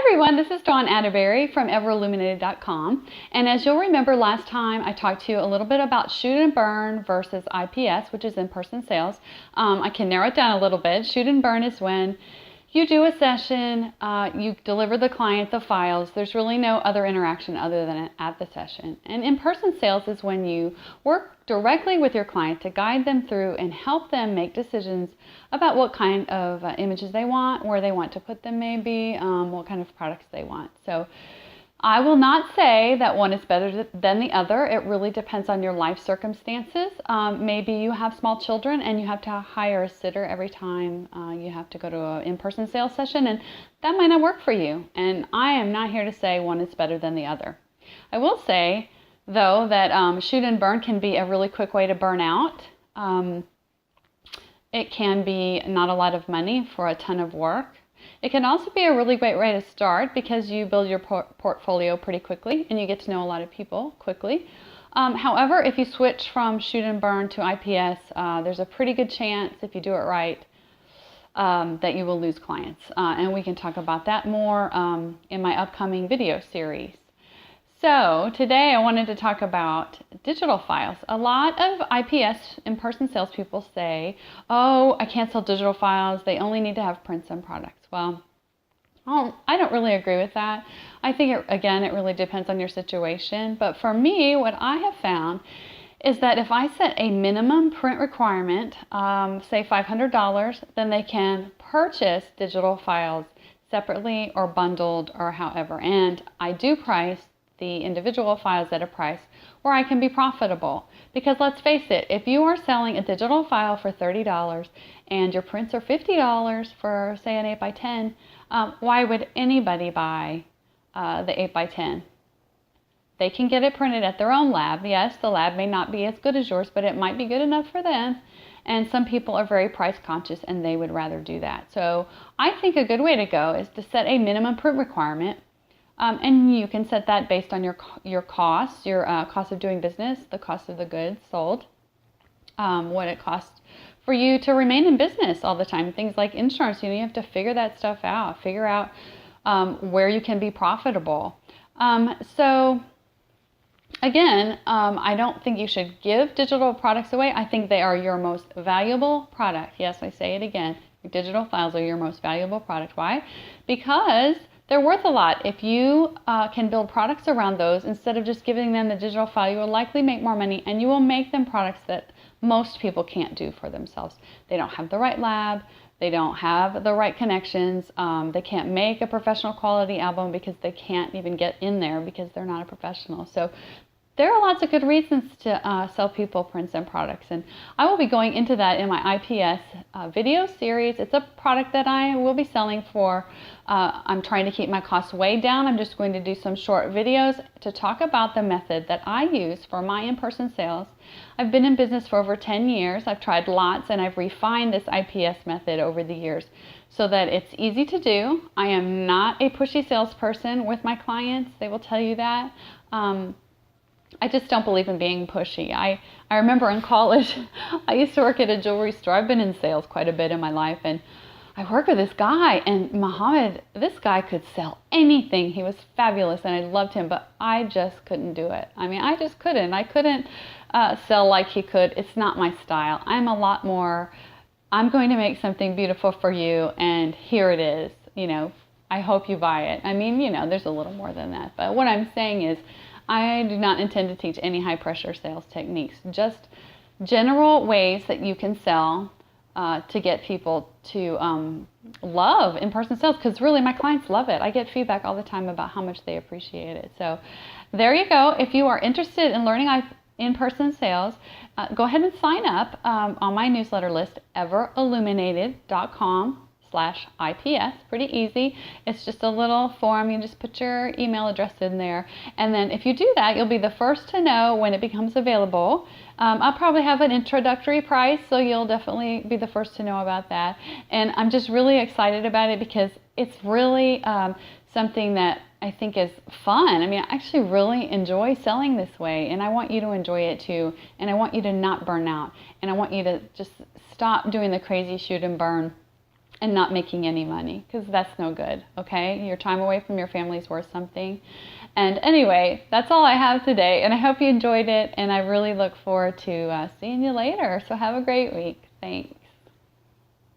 everyone, this is Dawn Atterbury from Illuminated.com, and as you'll remember last time I talked to you a little bit about shoot and burn versus IPS, which is in-person sales. I can narrow it down a little bit. Shoot and burn is when you do a session, you deliver the client the files. There's really no other interaction other than at the session. And in-person sales is when you work directly with your client to guide them through and help them make decisions about what kind of images they want, where they want to put them maybe, what kind of products they want. So I will not say that one is better than the other. It really depends on your life circumstances. Maybe you have small children and you have to hire a sitter every time you have to go to an in-person sales session, and that might not work for you. And I am not here to say one is better than the other. I will say, though, that shoot and burn can be a really quick way to burn out. It can be not a lot of money for a ton of work. It can also be a really great way to start because you build your portfolio pretty quickly and you get to know a lot of people quickly. However, if you switch from shoot and burn to IPS, there's a pretty good chance, if you do it right, that you will lose clients. And we can talk about that more in my upcoming video series. So today I wanted to talk about digital files. A lot of IPS in-person salespeople say, oh, I can't sell digital files. They only need to have prints and products. Well, I don't really agree with that. I think, it really depends on your situation. But for me, what I have found is that if I set a minimum print requirement, say $500, then they can purchase digital files separately or bundled or however. And I do price the individual files at a price where I can be profitable. Because let's face it, if you are selling a digital file for $30 and your prints are $50 for, say, an 8x10, why would anybody buy the 8x10? They can get it printed at their own lab. Yes, the lab may not be as good as yours, but it might be good enough for them. And some people are very price conscious and they would rather do that. So I think a good way to go is to set a minimum print requirement. And you can set that based on your costs, your cost of doing business, the cost of the goods sold, what it costs for you to remain in business all the time. Things like insurance, you have to figure that stuff out, figure out where you can be profitable. So again, I don't think you should give digital products away. I think they are your most valuable product. Yes, I say it again. Your digital files are your most valuable product. Why? Because they're worth a lot. If you can build products around those, instead of just giving them the digital file, you will likely make more money and you will make them products that most people can't do for themselves. They don't have the right lab, they don't have the right connections, they can't make a professional quality album because they can't even get in there because they're not a professional. So there are lots of good reasons to sell people prints and products, and I will be going into that in my IPS video series. It's a product that I will be selling for. I'm trying to keep my costs way down. I'm just going to do some short videos to talk about the method that I use for my in-person sales. I've been in business for over 10 years. I've tried lots, and I've refined this IPS method over the years so that it's easy to do. I am not a pushy salesperson with my clients. They will tell you that. I just don't believe in being pushy. I remember in college, I used to work at a jewelry store. I've been in sales quite a bit in my life, and I worked with this guy, and Muhammad, this guy could sell anything. He was fabulous, and I loved him, but I just couldn't do it. I mean, I just couldn't. I couldn't sell like he could. It's not my style. I'm a lot more, I'm going to make something beautiful for you, and here it is. I hope you buy it. I mean, there's a little more than that, but what I'm saying is, I do not intend to teach any high-pressure sales techniques, just general ways that you can sell to get people to love in-person sales, because really my clients love it. I get feedback all the time about how much they appreciate it. So there you go. If you are interested in learning in-person sales, go ahead and sign up on my newsletter list, everilluminated.com/IPS. Pretty easy. It's just a little form. You just put your email address in there. And then if you do that, you'll be the first to know when it becomes available. I'll probably have an introductory price, so you'll definitely be the first to know about that. And I'm just really excited about it because it's really something that I think is fun. I mean, I actually really enjoy selling this way, and I want you to enjoy it too. And I want you to not burn out. And I want you to just stop doing the crazy shoot and burn and not making any money, because that's no good, okay? Your time away from your family is worth something. And anyway, that's all I have today, and I hope you enjoyed it, and I really look forward to seeing you later. So have a great week. Thanks.